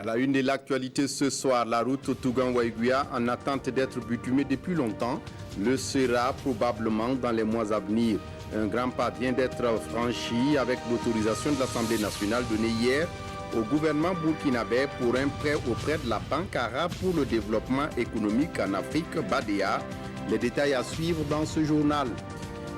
la une de l'actualité ce soir, la route Tougan-Waiguia, en attente d'être bitumée depuis longtemps, le sera probablement dans les mois à venir. Un grand pas vient d'être franchi avec l'autorisation de l'Assemblée nationale donnée hier au gouvernement burkinabé pour un prêt auprès de la Banque arabe pour le développement économique en Afrique, BADEA. Les détails à suivre dans ce journal.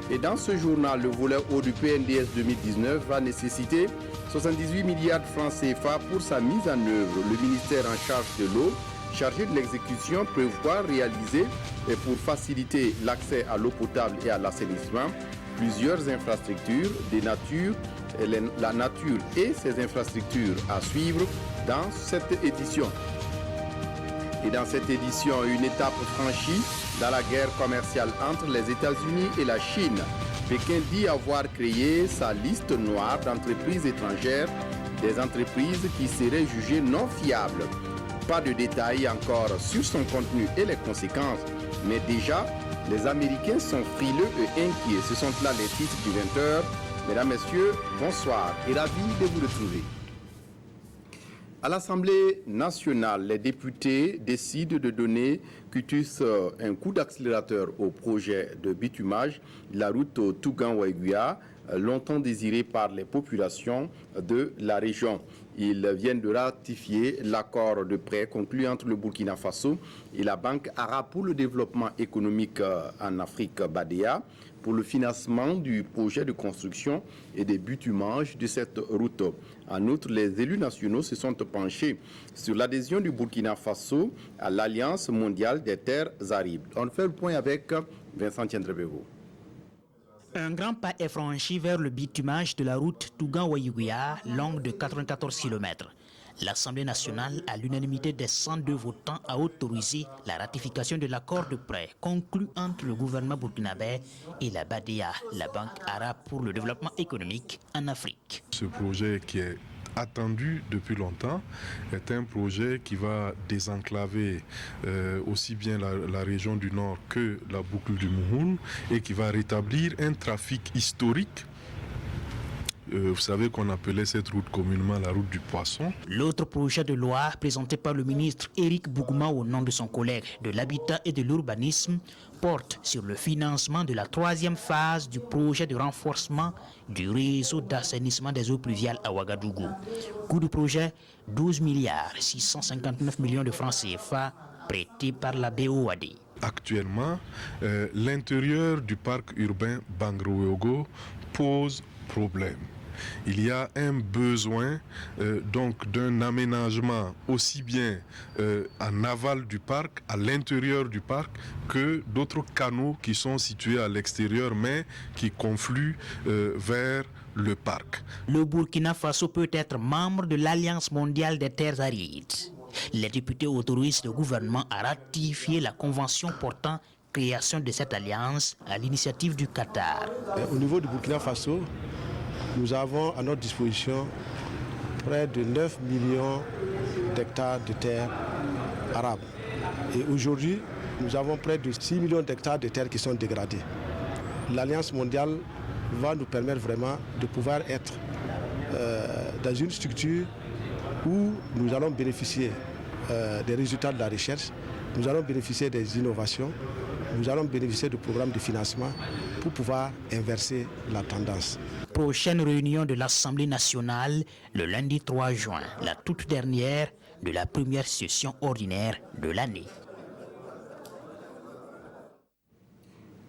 Et dans ce journal, le volet haut du PNDS 2019 va nécessiter 78 milliards de francs CFA pour sa mise en œuvre. Le ministère en charge de l'eau, chargé de l'exécution, prévoit réaliser, et pour faciliter l'accès à l'eau potable et à l'assainissement, plusieurs infrastructures la nature et ses infrastructures à suivre dans cette édition. Et dans cette édition, une étape franchie dans la guerre commerciale entre les États-Unis et la Chine. Pékin dit avoir créé sa liste noire d'entreprises étrangères, des entreprises qui seraient jugées non fiables. Pas de détails encore sur son contenu et les conséquences, mais déjà, les Américains sont frileux et inquiets. Ce sont là les titres du 20h. Mesdames, Messieurs, bonsoir et ravi de vous retrouver. À l'Assemblée nationale, les députés décident de donner cutus un coup d'accélérateur au projet de bitumage de la route Tougan-Waiguia, longtemps désiré par les populations de la région. Ils viennent de ratifier l'accord de prêt conclu entre le Burkina Faso et la Banque arabe pour le développement économique en Afrique, BADEA, pour le financement du projet de construction et des bitumages de cette route. En outre, les élus nationaux se sont penchés sur l'adhésion du Burkina Faso à l'Alliance mondiale des terres arides. On fait le point avec Vincent Tiendrebego. Un grand pas est franchi vers le bitumage de la route Tougan-Waiguia, longue de 94 km. L'Assemblée nationale, à l'unanimité des 102 votants, a autorisé la ratification de l'accord de prêt conclu entre le gouvernement burkinabé et la BADEA, la Banque arabe pour le développement économique en Afrique. Ce projet qui est attendu depuis longtemps est un projet qui va désenclaver aussi bien la région du Nord que la boucle du Mouhoun et qui va rétablir un trafic historique. Vous savez qu'on appelait cette route communément la route du poisson. L'autre projet de loi présenté par le ministre Éric Bougouma au nom de son collègue de l'habitat et de l'urbanisme porte sur le financement de la troisième phase du projet de renforcement du réseau d'assainissement des eaux pluviales à Ouagadougou. Coût du projet 12 milliards 659 millions de francs CFA prêtés par la BOAD. Actuellement, l'intérieur du parc urbain Bangroweogo pose problème. Il y a un besoin donc d'un aménagement aussi bien en aval du parc, à l'intérieur du parc, que d'autres canaux qui sont situés à l'extérieur mais qui confluent vers le parc. Le Burkina Faso peut être membre de l'Alliance mondiale des terres arides. Les députés autorisent le gouvernement à ratifier la convention portant création de cette alliance à l'initiative du Qatar. Au niveau du Burkina Faso, nous avons à notre disposition près de 9 millions d'hectares de terres arables. Et aujourd'hui, nous avons près de 6 millions d'hectares de terres qui sont dégradées. L'Alliance mondiale va nous permettre vraiment de pouvoir être dans une structure où nous allons bénéficier des résultats de la recherche, nous allons bénéficier des innovations, nous allons bénéficier de programmes de financement pour pouvoir inverser la tendance. Prochaine réunion de l'Assemblée nationale le lundi 3 juin, la toute dernière de la première session ordinaire de l'année.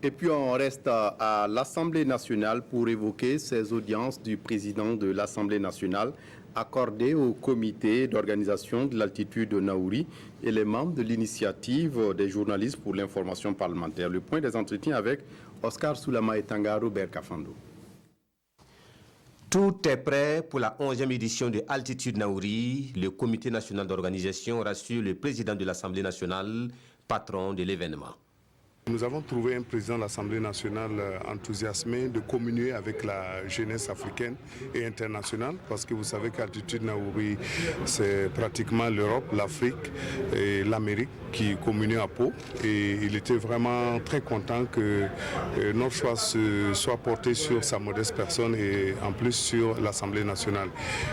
Et puis on reste à l'Assemblée nationale pour évoquer ces audiences du président de l'Assemblée nationale accordées au comité d'organisation de l'altitude de Naouri et les membres de l'initiative des journalistes pour l'information parlementaire. Le point des entretiens avec Oscar Soulama et Tanga Robert Kafando. Tout est prêt pour la 11e édition de Altitude Naouri. Le comité national d'organisation rassure le président de l'Assemblée nationale, patron de l'événement. Nous avons trouvé un président de l'Assemblée nationale enthousiasmé de communier avec la jeunesse africaine et internationale, parce que vous savez qu'Altitude Naouri, c'est pratiquement l'Europe, l'Afrique et l'Amérique qui communient à Pau. Et il était vraiment très content que notre choix soit porté sur sa modeste personne et en plus sur l'Assemblée nationale.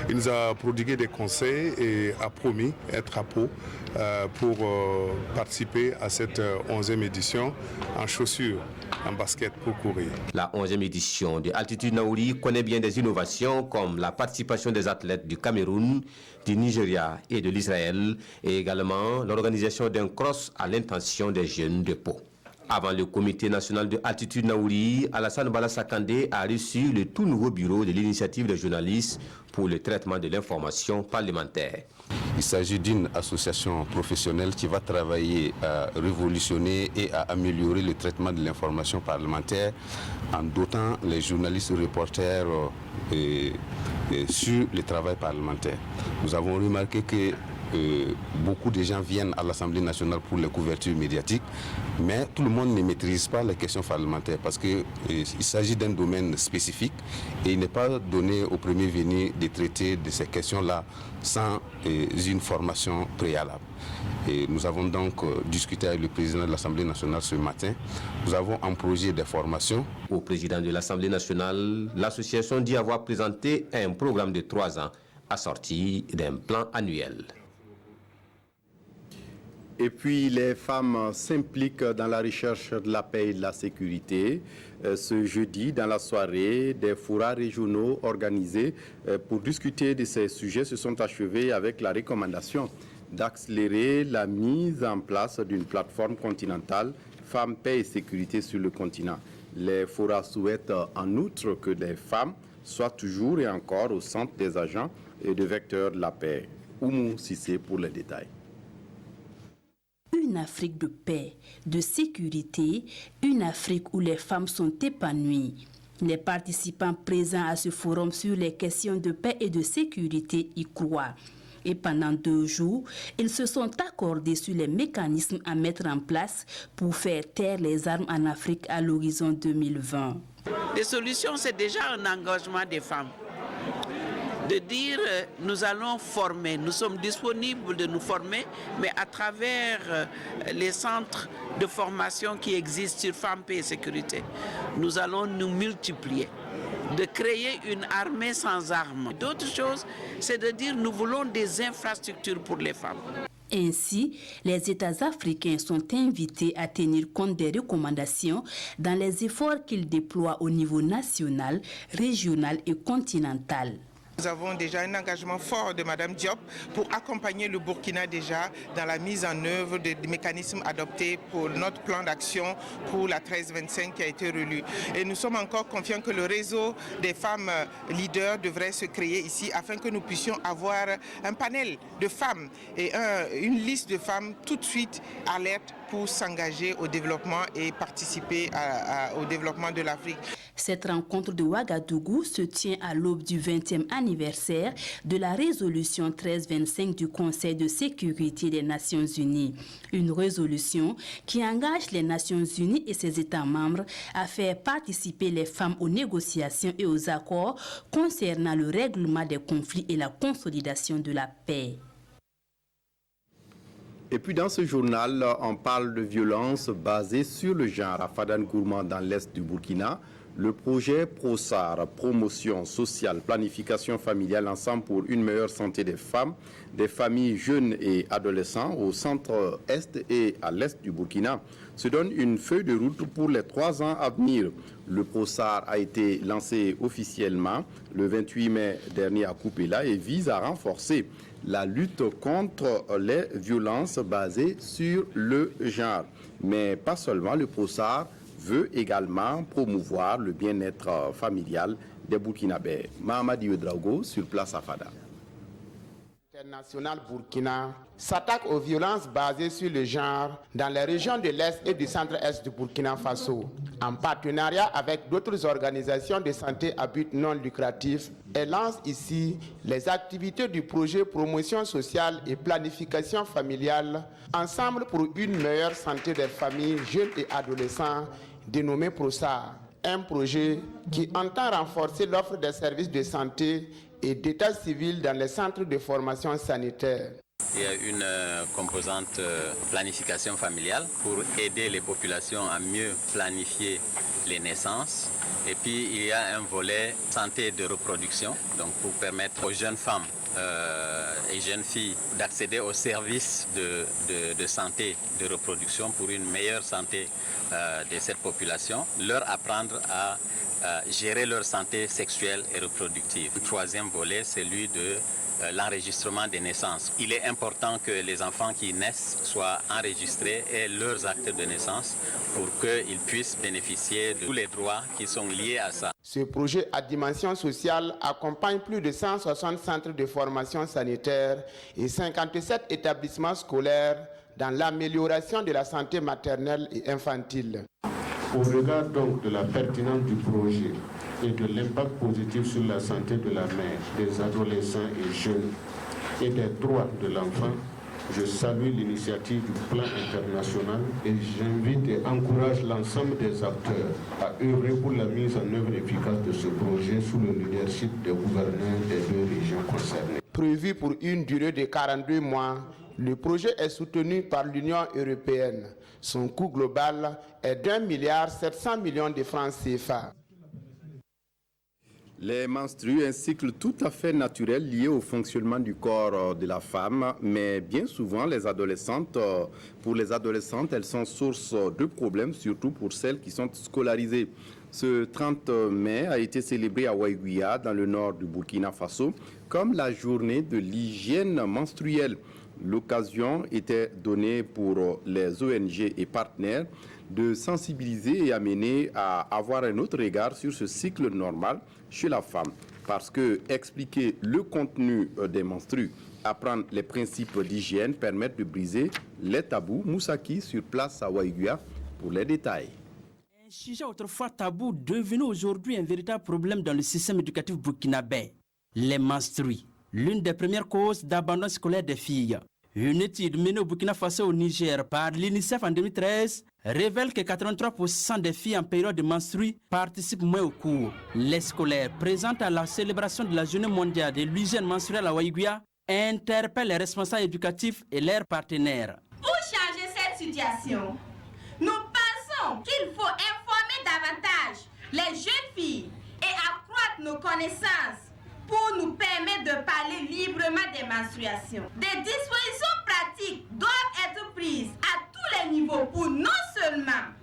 Il nous a prodigué des conseils et a promis être à Pau pour participer à cette 11e édition en chaussures, en basket pour courir. La 11e édition de Altitude Naouri connaît bien des innovations comme la participation des athlètes du Cameroun, du Nigeria et de l'Israël et également l'organisation d'un cross à l'intention des jeunes de Pau. Avant le comité national de Altitude Naouri, Alassane Bala Sakandé a reçu le tout nouveau bureau de l'initiative des journalistes pour le traitement de l'information parlementaire. Il s'agit d'une association professionnelle qui va travailler à révolutionner et à améliorer le traitement de l'information parlementaire en dotant les journalistes et reporters sur le travail parlementaire. Nous avons remarqué que beaucoup de gens viennent à l'Assemblée nationale pour les couvertures médiatiques, mais tout le monde ne maîtrise pas les questions parlementaires parce qu'il s'agit d'un domaine spécifique et il n'est pas donné au premier venu de traiter de ces questions-là sans une formation préalable. Et nous avons donc discuté avec le président de l'Assemblée nationale ce matin. Nous avons un projet de formation. Au président de l'Assemblée nationale, l'association dit avoir présenté un programme de 3 ans assorti d'un plan annuel. Et puis, les femmes s'impliquent dans la recherche de la paix et de la sécurité. Ce jeudi, dans la soirée, des forats régionaux organisés pour discuter de ces sujets se sont achevés avec la recommandation d'accélérer la mise en place d'une plateforme continentale Femmes, Paix et Sécurité sur le continent. Les forats souhaitent en outre que les femmes soient toujours et encore au centre des agents et des vecteurs de la paix. Oumou Sissé pour les détails. Une Afrique de paix, de sécurité, une Afrique où les femmes sont épanouies. Les participants présents à ce forum sur les questions de paix et de sécurité y croient. Et pendant 2 jours, ils se sont accordés sur les mécanismes à mettre en place pour faire taire les armes en Afrique à l'horizon 2020. Les solutions, c'est déjà un engagement des femmes. De dire nous allons former, nous sommes disponibles de nous former, mais à travers les centres de formation qui existent sur Femmes, Paix et Sécurité, nous allons nous multiplier, de créer une armée sans armes. D'autres choses, c'est de dire nous voulons des infrastructures pour les femmes. Ainsi, les États africains sont invités à tenir compte des recommandations dans les efforts qu'ils déploient au niveau national, régional et continental. Nous avons déjà un engagement fort de Mme Diop pour accompagner le Burkina déjà dans la mise en œuvre des mécanismes adoptés pour notre plan d'action pour la 1325 qui a été relu. Et nous sommes encore confiants que le réseau des femmes leaders devrait se créer ici afin que nous puissions avoir un panel de femmes et une liste de femmes tout de suite alertes pour s'engager au développement et participer au développement de l'Afrique. Cette rencontre de Ouagadougou se tient à l'aube du 20e anniversaire de la résolution 1325 du Conseil de sécurité des Nations Unies. Une résolution qui engage les Nations Unies et ses États membres à faire participer les femmes aux négociations et aux accords concernant le règlement des conflits et la consolidation de la paix. Et puis dans ce journal, on parle de violence basée sur le genre à Fadane Gourmand dans l'est du Burkina. Le projet PROSAR, promotion sociale, planification familiale, ensemble pour une meilleure santé des femmes, des familles jeunes et adolescents au centre-est et à l'est du Burkina, se donne une feuille de route pour les 3 ans à venir. Le PROSAR a été lancé officiellement le 28 mai dernier à Koupéla et vise à renforcer la lutte contre les violences basées sur le genre. Mais pas seulement, le PROSAR veut également promouvoir le bien-être familial des Burkinabés. Mahamadi Ouedraogo sur place à Fada. International Burkina s'attaque aux violences basées sur le genre dans les régions de l'Est et du centre-Est du Burkina Faso. En partenariat avec d'autres organisations de santé à but non lucratif, elle lance ici les activités du projet promotion sociale et planification familiale, ensemble pour une meilleure santé des familles, jeunes et adolescents, dénommé PROSAR. Un projet qui entend renforcer l'offre des services de santé et d'état civil dans les centres de formation sanitaire. Il y a une composante planification familiale pour aider les populations à mieux planifier les naissances. Et puis il y a un volet santé de reproduction, donc pour permettre aux jeunes femmes et jeunes filles d'accéder aux services de santé de reproduction pour une meilleure santé de cette population, leur apprendre à gérer leur santé sexuelle et reproductive. Le troisième volet, c'est celui de l'enregistrement des naissances. Il est important que les enfants qui naissent soient enregistrés et leurs actes de naissance pour qu'ils puissent bénéficier de tous les droits qui sont liés à ça. Ce projet à dimension sociale accompagne plus de 160 centres de formation sanitaire et 57 établissements scolaires dans l'amélioration de la santé maternelle et infantile. Au regard donc de la pertinence du projet et de l'impact positif sur la santé de la mère, des adolescents et jeunes et des droits de l'enfant, je salue l'initiative du plan international et j'invite et encourage l'ensemble des acteurs à œuvrer pour la mise en œuvre efficace de ce projet sous le leadership des gouverneurs des deux régions concernées. Prévu pour une durée de 42 mois, le projet est soutenu par l'Union européenne. Son coût global est d'1,7 milliard de francs CFA. Les menstrues, un cycle tout à fait naturel lié au fonctionnement du corps de la femme, mais bien souvent, pour les adolescentes, elles sont source de problèmes, surtout pour celles qui sont scolarisées. Ce 30 mai a été célébré à Waiguia, dans le nord du Burkina Faso, comme la journée de l'hygiène menstruelle. L'occasion était donnée pour les ONG et partenaires de sensibiliser et amener à avoir un autre regard sur ce cycle normal chez la femme. Parce que expliquer le contenu des menstrues, apprendre les principes d'hygiène permettent de briser les tabous. Moussaki sur place à Waiguia pour les détails. Un sujet autrefois tabou devenu aujourd'hui un véritable problème dans le système éducatif burkinabé. Les menstrues, l'une des premières causes d'abandon scolaire des filles. Une étude menée au Burkina Faso au Niger par l'UNICEF en 2013 révèle que 83% des filles en période de menstrues participent moins aux cours. Les scolaires présents à la célébration de la journée mondiale de l'hygiène menstruelle à Waiguia interpellent les responsables éducatifs et leurs partenaires. Pour changer cette situation, nous pensons qu'il faut informer davantage les jeunes filles et accroître nos connaissances pour nous permettre de parler librement des menstruations. Des dispositions pratiques doivent être prises à tous les niveaux pour non seulement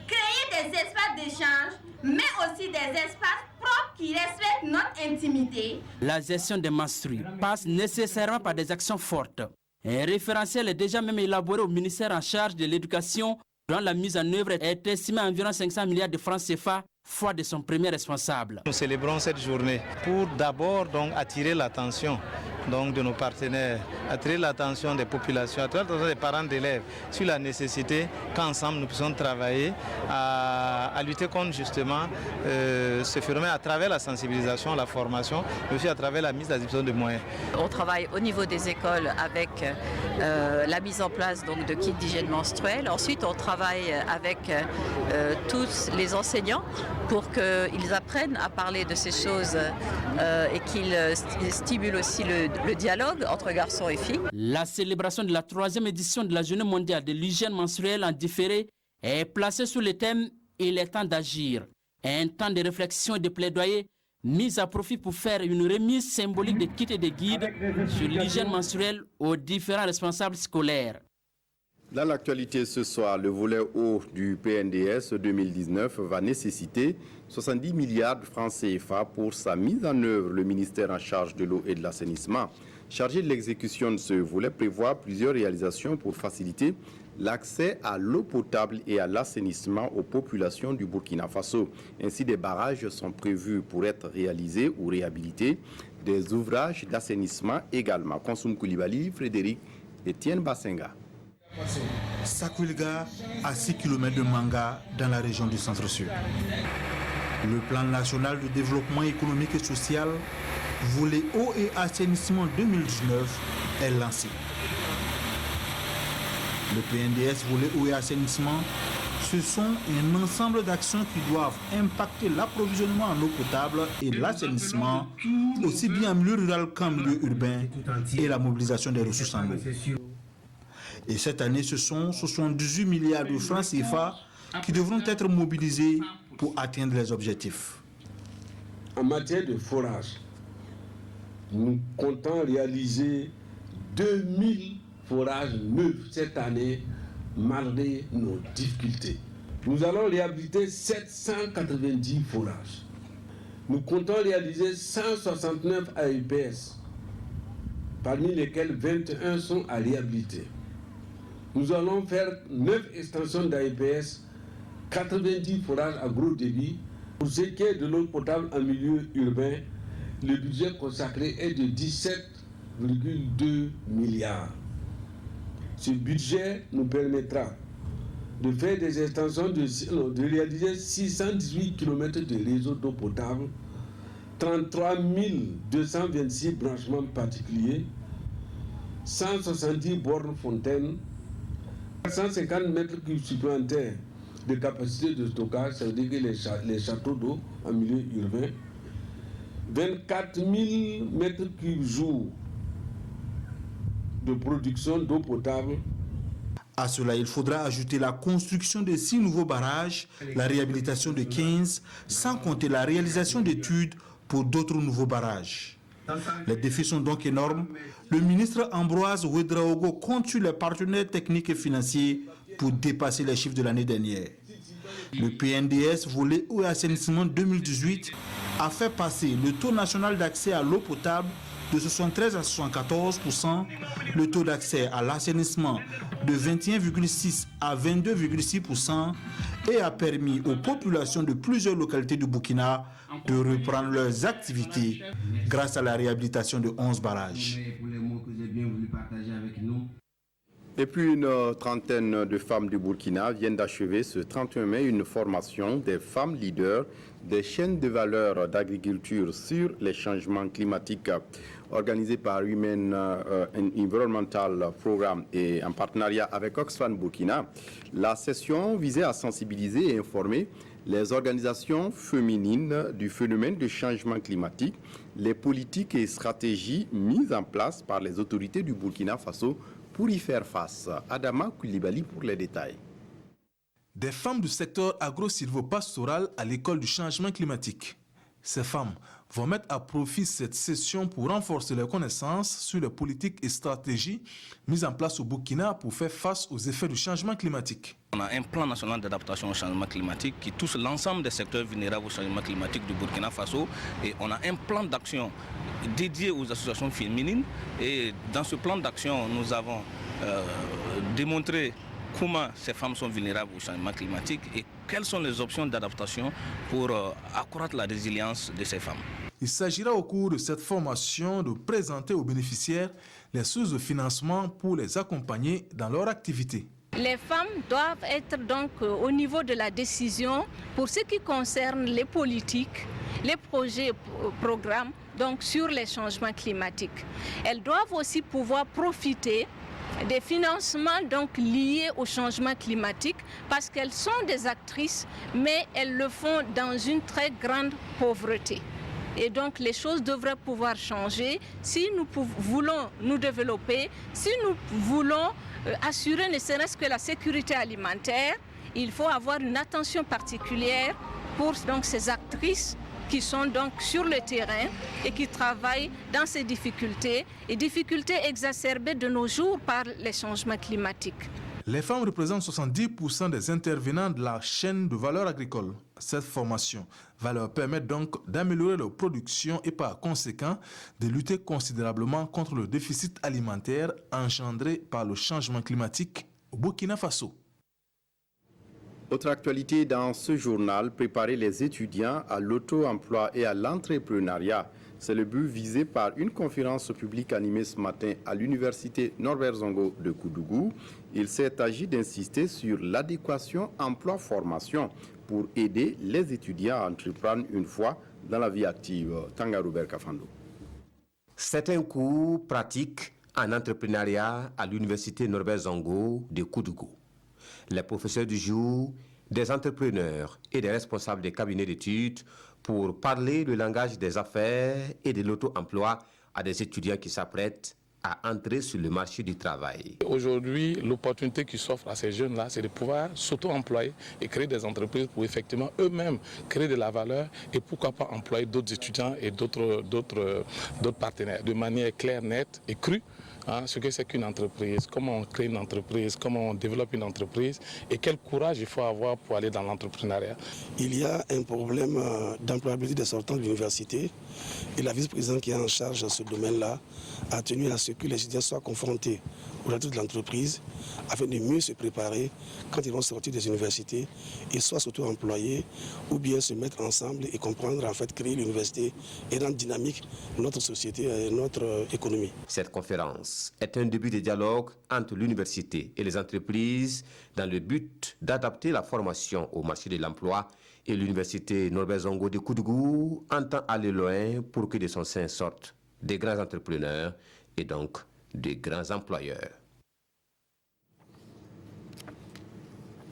créer des espaces d'échange, mais aussi des espaces propres qui respectent notre intimité. La gestion des menstrues passe nécessairement par des actions fortes. Un référentiel est déjà même élaboré au ministère en charge de l'éducation, dont la mise en œuvre est estimée à environ 500 milliards de francs CFA, foi de son premier responsable. Nous célébrons cette journée pour d'abord attirer l'attention de nos partenaires, attirer l'attention des populations, attirer l'attention des parents d'élèves sur la nécessité qu'ensemble nous puissions travailler à lutter contre justement ce phénomène à travers la sensibilisation, la formation, mais aussi à travers la mise à disposition de moyens. On travaille au niveau des écoles avec la mise en place de kits d'hygiène menstruelle. Ensuite, on travaille avec tous les enseignants pour qu'ils apprennent à parler de ces choses et qu'ils stimulent aussi le dialogue entre garçons et filles. La célébration de la 3e édition de la Journée mondiale de l'hygiène menstruelle en différé est placée sous le thème « Il est temps d'agir ». Un temps de réflexion et de plaidoyer mis à profit pour faire une remise symbolique de kits et de guides sur l'hygiène menstruelle aux différents responsables scolaires. Dans l'actualité ce soir, le volet haut du PNDS 2019 va nécessiter 70 milliards de francs CFA pour sa mise en œuvre. Le ministère en charge de l'eau et de l'assainissement, chargé de l'exécution de ce volet, prévoit plusieurs réalisations pour faciliter l'accès à l'eau potable et à l'assainissement aux populations du Burkina Faso. Ainsi, des barrages sont prévus pour être réalisés ou réhabilités. des ouvrages d'assainissement également. Konsoum Koulibaly, Frédéric Etienne Bassenga. Sakwilga, à 6 km de Manga, dans la région du Centre-Sud. Le plan national de développement économique et social, volet eau et assainissement 2019, est lancé. Le PNDS volet eau et assainissement, ce sont un ensemble d'actions qui doivent impacter l'approvisionnement en eau potable et l'assainissement, aussi bien en milieu rural qu'en milieu urbain, et la mobilisation des ressources en eau. Et cette année, ce sont 78 milliards de francs CFA qui devront être mobilisés pour atteindre les objectifs. En matière de forage, nous comptons réaliser 2000 forages neufs cette année, malgré nos difficultés. Nous allons réhabiliter 790 forages. Nous comptons réaliser 169 AEPS, parmi lesquels 21 sont à réhabiliter. Nous allons faire 9 extensions d'AEPS, 90 forages à gros débit. Pour ce qui est de l'eau potable en milieu urbain, le budget consacré est de 17,2 milliards. Ce budget nous permettra de faire des extensions, de réaliser 618 km de réseau d'eau potable, 33 226 branchements particuliers, 170 bornes fontaines, 450 mètres cubes supplémentaires de capacité de stockage, c'est-à-dire les châteaux d'eau en milieu urbain, 24 000 mètres cubes jour de production d'eau potable. À cela, il faudra ajouter la construction de 6 nouveaux barrages, la réhabilitation de 15, sans compter la réalisation d'études pour d'autres nouveaux barrages. Les défis sont donc énormes. Le ministre Ambroise Ouedraogo compte sur les partenaires techniques et financiers pour dépasser les chiffres de l'année dernière. Le PNDS volet eau et assainissement 2018 a fait passer le taux national d'accès à l'eau potable de 73 à 74%, le taux d'accès à l'assainissement de 21,6 à 22,6% et a permis aux populations de plusieurs localités du Burkina de reprendre leurs activités grâce à la réhabilitation de 11 barrages. Et puis une trentaine de femmes du Burkina viennent d'achever ce 31 mai une formation des femmes leaders des chaînes de valeur d'agriculture sur les changements climatiques organisée par Women Environmental Programme et en partenariat avec Oxfam Burkina. La session visait à sensibiliser et informer les organisations féminines du phénomène de changement climatique, les politiques et stratégies mises en place par les autorités du Burkina Faso pour y faire face. Adama Koulibaly pour les détails. Des femmes du secteur agro-silvopastoral à l'école du changement climatique. Ces femmes vont mettre à profit cette session pour renforcer leurs connaissances sur les politiques et stratégies mises en place au Burkina pour faire face aux effets du changement climatique. On a un plan national d'adaptation au changement climatique qui touche l'ensemble des secteurs vulnérables au changement climatique du Burkina Faso et on a un plan d'action dédié aux associations féminines et dans ce plan d'action nous avons démontré comment ces femmes sont vulnérables au changement climatique et quelles sont les options d'adaptation pour accroître la résilience de ces femmes. Il s'agira au cours de cette formation de présenter aux bénéficiaires les sources de financement pour les accompagner dans leur activité. Les femmes doivent être donc au niveau de la décision pour ce qui concerne les politiques, les projets, programmes donc sur les changements climatiques. Elles doivent aussi pouvoir profiter des financements donc liés au changement climatique parce qu'elles sont des actrices mais elles le font dans une très grande pauvreté. Et donc les choses devraient pouvoir changer si nous voulons nous développer, si nous voulons assurer ne serait-ce que la sécurité alimentaire. Il faut avoir une attention particulière pour donc, ces actrices qui sont donc sur le terrain et qui travaillent dans ces difficultés, et difficultés exacerbées de nos jours par les changements climatiques. Les femmes représentent 70% des intervenants de la chaîne de valeur agricole. Cette formation va leur permettre donc d'améliorer leur production et par conséquent de lutter considérablement contre le déficit alimentaire engendré par le changement climatique au Burkina Faso. Autre actualité dans ce journal, préparer les étudiants à l'auto-emploi et à l'entrepreneuriat. C'est le but visé par une conférence publique animée ce matin à l'université Norbert Zongo de Koudougou. Il s'est agi d'insister sur l'adéquation emploi-formation pour aider les étudiants à entreprendre une fois dans la vie active. Tangarou Berkafando. C'est un cours pratique en entrepreneuriat à l'université Norbert Zongo de Koudougou. Les professeurs du jour, des entrepreneurs et des responsables des cabinets d'études pour parler le langage des affaires et de l'auto-emploi à des étudiants qui s'apprêtent à entrer sur le marché du travail. Aujourd'hui, l'opportunité qui s'offre à ces jeunes-là, c'est de pouvoir s'auto-employer et créer des entreprises pour effectivement eux-mêmes créer de la valeur et pourquoi pas employer d'autres étudiants et d'autres partenaires de manière claire, nette et crue. Ce que c'est qu'une entreprise, comment on crée une entreprise, comment on développe une entreprise et quel courage il faut avoir pour aller dans l'entrepreneuriat. Il y a un problème d'employabilité des sortants de l'université et la vice-présidente qui est en charge de ce domaine-là a tenu à ce que les étudiants soient confrontés aux réalités de l'entreprise afin de mieux se préparer quand ils vont sortir des universités et soit s'auto-employer ou bien se mettre ensemble et comprendre, en fait, créer l'université et rendre dynamique notre société et notre économie. Cette conférence est un début de dialogue entre l'université et les entreprises dans le but d'adapter la formation au marché de l'emploi et l'université Norbert Zongo de Koudougou entend aller loin pour que de son sein sortent des grands entrepreneurs et donc des grands employeurs.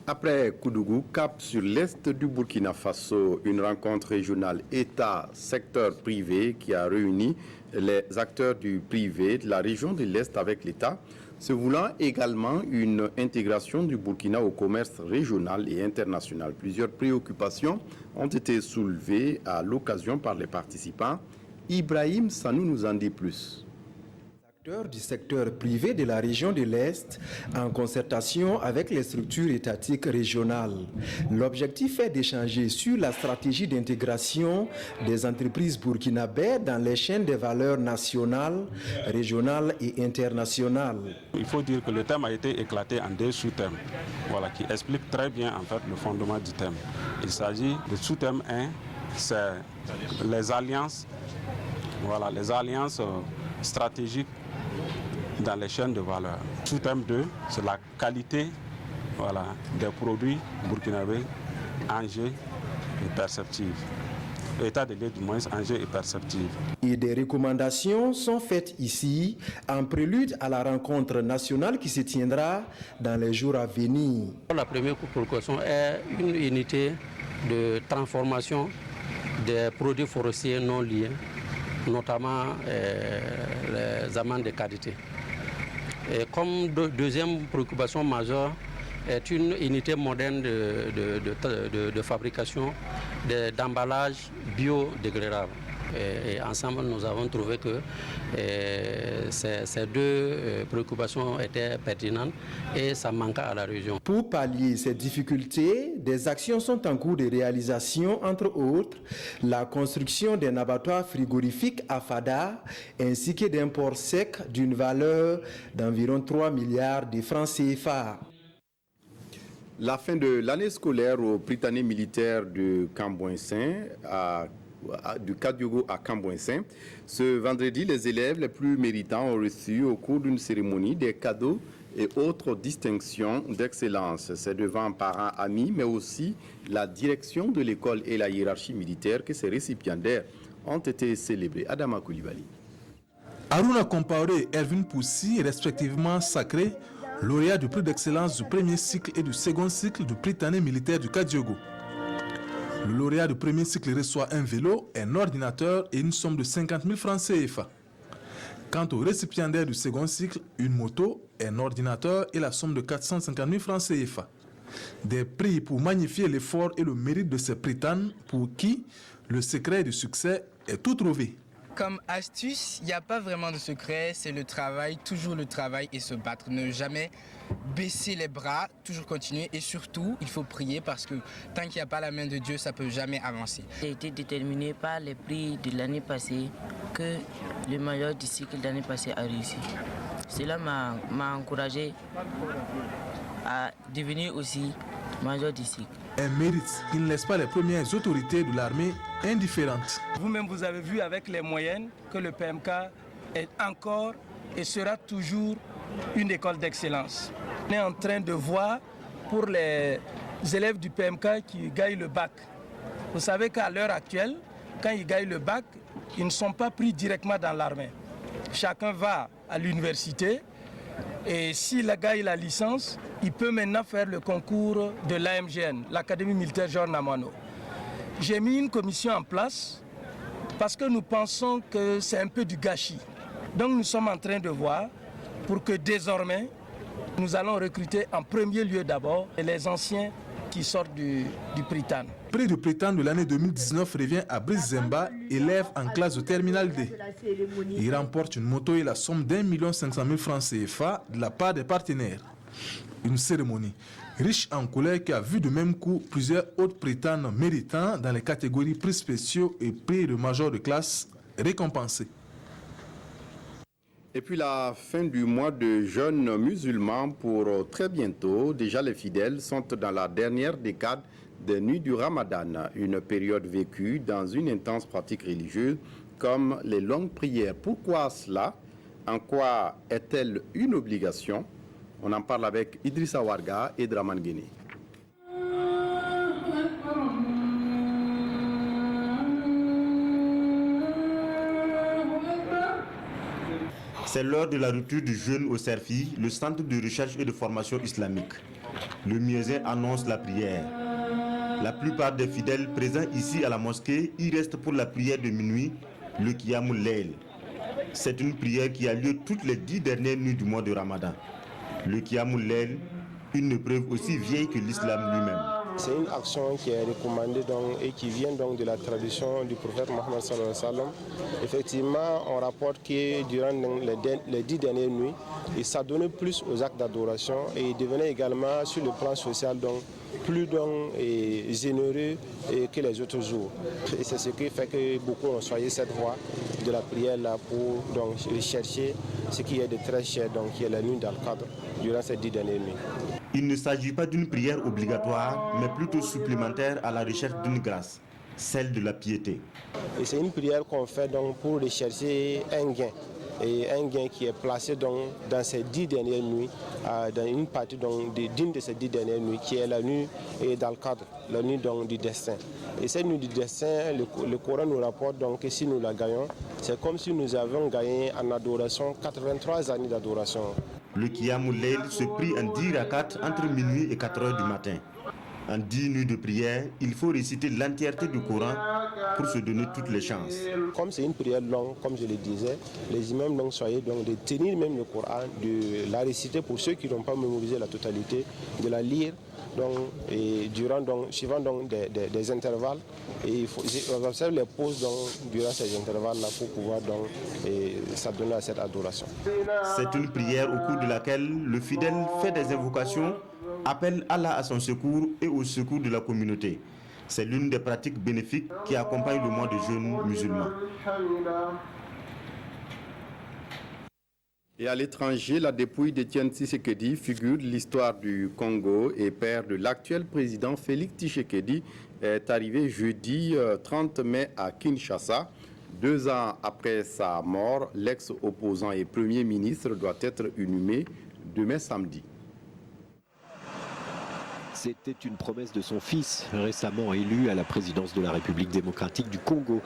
Après Koudougou, cap sur l'est du Burkina Faso, une rencontre régionale État-secteur privé qui a réuni les acteurs du privé de la région de l'Est avec l'État, se voulant également une intégration du Burkina au commerce régional et international. Plusieurs préoccupations ont été soulevées à l'occasion par les participants. Ibrahim Sanou nous en dit plus. Du secteur privé de la région de l'Est en concertation avec les structures étatiques régionales. L'objectif est d'échanger sur la stratégie d'intégration des entreprises burkinabè dans les chaînes de valeur nationales, régionales et internationales. Il faut dire que le thème a été éclaté en deux sous-thèmes, voilà, qui expliquent très bien en fait le fondement du thème. Il s'agit du sous-thème 1, c'est les alliances, voilà, les alliances stratégiques dans les chaînes de valeur. Sous-thème 2, c'est la qualité, voilà, des produits burkinabés, enjeux et perceptives. État de lieu du moins, enjeux et perceptives. Et des recommandations sont faites ici en prélude à la rencontre nationale qui se tiendra dans les jours à venir. La première préoccupation est une unité de transformation des produits forestiers non liés, notamment les amendes de qualité. Et comme deuxième préoccupation majeure est une unité moderne de fabrication d'emballages biodégradables. Et ensemble, nous avons trouvé que ces deux préoccupations étaient pertinentes et ça manquait à la région. Pour pallier ces difficultés, des actions sont en cours de réalisation, entre autres la construction d'un abattoir frigorifique à Fada ainsi que d'un port sec d'une valeur d'environ 3 milliards de francs CFA. La fin de l'année scolaire au Prytanée militaire de Cambouin-Saint du Kadiogo à Cambouin-Saint. Ce vendredi, les élèves les plus méritants ont reçu au cours d'une cérémonie des cadeaux et autres distinctions d'excellence. C'est devant parents, amis, mais aussi la direction de l'école et la hiérarchie militaire que ces récipiendaires ont été célébrés. Adama Koulibaly. Aruna Compaoré et Erwin Poussi, respectivement sacrés, lauréats du prix d'excellence du premier cycle et du second cycle du Prytanée militaire du Kadiogo. Le lauréat du premier cycle reçoit un vélo, un ordinateur et une somme de 50 000 francs CFA. Quant au récipiendaire du second cycle, une moto, un ordinateur et la somme de 450 000 francs CFA. Des prix pour magnifier l'effort et le mérite de ces prytanes pour qui le secret du succès est tout trouvé. Comme astuce, il n'y a pas vraiment de secret, c'est le travail, toujours le travail et se battre. Ne jamais baisser les bras, toujours continuer et surtout, il faut prier parce que tant qu'il n'y a pas la main de Dieu, ça ne peut jamais avancer. J'ai été déterminé par les prix de l'année passée que le meilleur du cycle de l'année passée a réussi. Cela m'a encouragé à devenir aussi Major du cycle. Un mérite qui ne laisse pas les premières autorités de l'armée indifférentes. Vous-même, vous avez vu avec les moyennes que le PMK est encore et sera toujours une école d'excellence. On est en train de voir pour les élèves du PMK qui gagnent le bac. Vous savez qu'à l'heure actuelle, quand ils gagnent le bac, ils ne sont pas pris directement dans l'armée. Chacun va à l'université et s'il gagne la licence, il peut maintenant faire le concours de l'AMGN, l'Académie militaire Georges Namoiano. J'ai mis une commission en place parce que nous pensons que c'est un peu du gâchis. Donc nous sommes en train de voir pour que désormais, nous allons recruter en premier lieu d'abord les anciens qui sortent du Prytan. Prix du Prytan de l'année 2019 revient à Brice Zemba, élève en classe de terminale D. Il remporte une moto et la somme d'1 500 000 francs CFA de la part des partenaires. Une cérémonie riche en couleurs qui a vu de même coup plusieurs autres Prytanes méritants dans les catégories prix spéciaux et prix de major de classe récompensés. Et puis la fin du mois de jeûne musulman pour très bientôt. Déjà les fidèles sont dans la dernière décade des nuits du Ramadan, une période vécue dans une intense pratique religieuse comme les longues prières. Pourquoi cela? En quoi est-elle une obligation? On en parle avec Idrissa Warga et Draman Guéné. C'est l'heure de la rupture du jeûne au CERFI, le centre de recherche et de formation islamique. Le muezzin annonce la prière. La plupart des fidèles présents ici à la mosquée y restent pour la prière de minuit, le Qiyamul Layl. C'est une prière qui a lieu toutes les 10 dernières nuits du mois de Ramadan. Le Qiyamul Layl, une preuve aussi vieille que l'islam lui-même. C'est une action qui est recommandée et qui vient donc de la tradition du prophète Mohammed sallallahu alayhi wa sallam. Effectivement, on rapporte que durant les 10 dernières nuits, il s'adonnait plus aux actes d'adoration et il devenait également sur le plan social plus généreux que les autres jours. Et c'est ce qui fait que beaucoup ont choisi cette voie de la prière là pour rechercher ce qui est de très cher, qui est la nuit d'Al-Qadr durant ces 10 dernières nuits. Il ne s'agit pas d'une prière obligatoire, mais plutôt supplémentaire à la recherche d'une grâce, celle de la piété. Et c'est une prière qu'on fait pour rechercher un gain. Et un gain qui est placé dans ces 10 dernières nuits, dans une partie d'une de ces 10 dernières nuits, qui est la nuit d'Al-Qadr, la nuit du destin. Et cette nuit du destin, le Coran nous rapporte que si nous la gagnons, c'est comme si nous avions gagné en adoration 83 années d'adoration. Le Qiyamul Layl se prie en 10 rakats entre minuit et 4 heures du matin. En 10 nuits de prière, il faut réciter l'entièreté du Coran pour se donner toutes les chances. Comme c'est une prière longue, comme je le disais, les imams soyez de tenir même le Coran, de la réciter pour ceux qui n'ont pas mémorisé la totalité, de la lire suivant des intervalles. Et il faut observer les pauses durant ces intervalles-là pour pouvoir s'adonner à cette adoration. C'est une prière au cours de laquelle le fidèle fait des invocations, appelle Allah à son secours et au secours de la communauté. C'est l'une des pratiques bénéfiques qui accompagne le mois de jeûne musulman. Et à l'étranger, la dépouille d'Étienne Tshisekedi, figure de l'histoire du Congo et père de l'actuel président Félix Tshisekedi, est arrivée jeudi 30 mai à Kinshasa. 2 ans après sa mort, l'ex-opposant et premier ministre doit être inhumé demain samedi. C'était une promesse de son fils, récemment élu à la présidence de la République démocratique du Congo.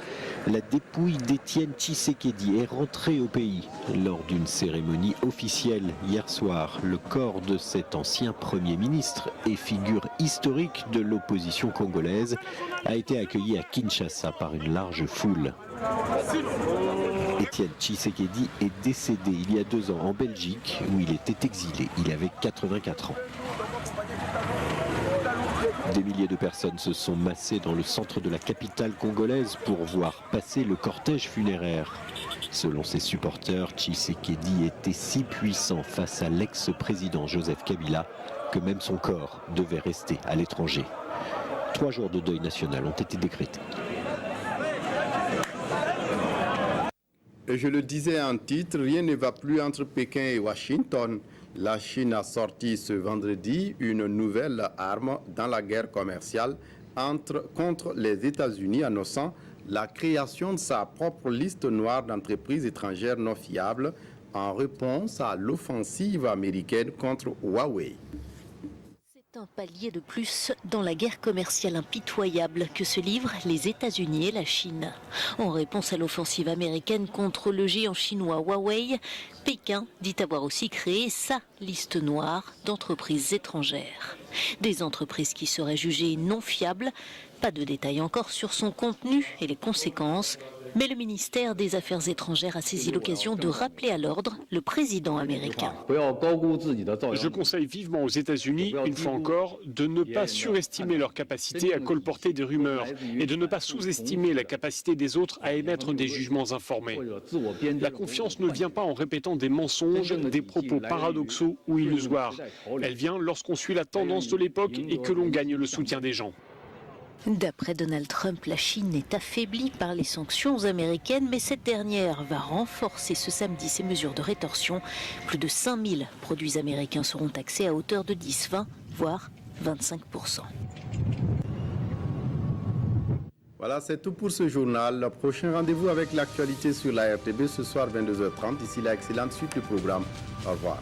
La dépouille d'Étienne Tshisekedi est rentrée au pays lors d'une cérémonie officielle hier soir. Le corps de cet ancien Premier ministre et figure historique de l'opposition congolaise a été accueilli à Kinshasa par une large foule. Étienne Tshisekedi est décédé il y a 2 ans en Belgique où il était exilé. Il avait 84 ans. Des milliers de personnes se sont massées dans le centre de la capitale congolaise pour voir passer le cortège funéraire. Selon ses supporters, Tshisekedi était si puissant face à l'ex-président Joseph Kabila que même son corps devait rester à l'étranger. 3 jours de deuil national ont été décrétés. Je le disais en titre, rien ne va plus entre Pékin et Washington. La Chine a sorti ce vendredi une nouvelle arme dans la guerre commerciale contre les États-Unis, annonçant la création de sa propre liste noire d'entreprises étrangères non fiables en réponse à l'offensive américaine contre Huawei. C'est un palier de plus dans la guerre commerciale impitoyable que se livrent les États-Unis et la Chine. En réponse à l'offensive américaine contre le géant chinois Huawei, Pékin dit avoir aussi créé sa liste noire d'entreprises étrangères. Des entreprises qui seraient jugées non fiables. Pas de détails encore sur son contenu et les conséquences, mais le ministère des Affaires étrangères a saisi l'occasion de rappeler à l'ordre le président américain. Je conseille vivement aux États-Unis, une fois encore, de ne pas surestimer leur capacité à colporter des rumeurs et de ne pas sous-estimer la capacité des autres à émettre des jugements informés. La confiance ne vient pas en répétant des mensonges, des propos paradoxaux ou illusoires. Elle vient lorsqu'on suit la tendance de l'époque et que l'on gagne le soutien des gens. D'après Donald Trump, la Chine est affaiblie par les sanctions américaines, mais cette dernière va renforcer ce samedi ses mesures de rétorsion. Plus de 5000 produits américains seront taxés à hauteur de 10, 20, voire 25%. Voilà, c'est tout pour ce journal. Le prochain rendez-vous avec l'actualité sur la RTB ce soir 22h30. D'ici là, excellente suite du programme. Au revoir.